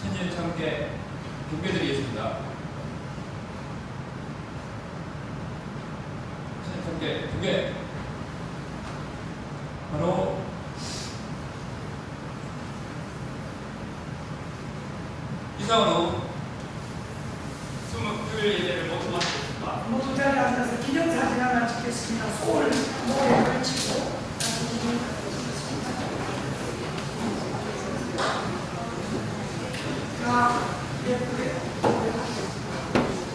천진과 함께 경배드리겠습니다. 천진과 함께 경배. 바로 이상으로 20예배를 모두 마치겠습니다. 모두 자리에 앉아서 기념사진 하나 찍겠습니다. 소울 모여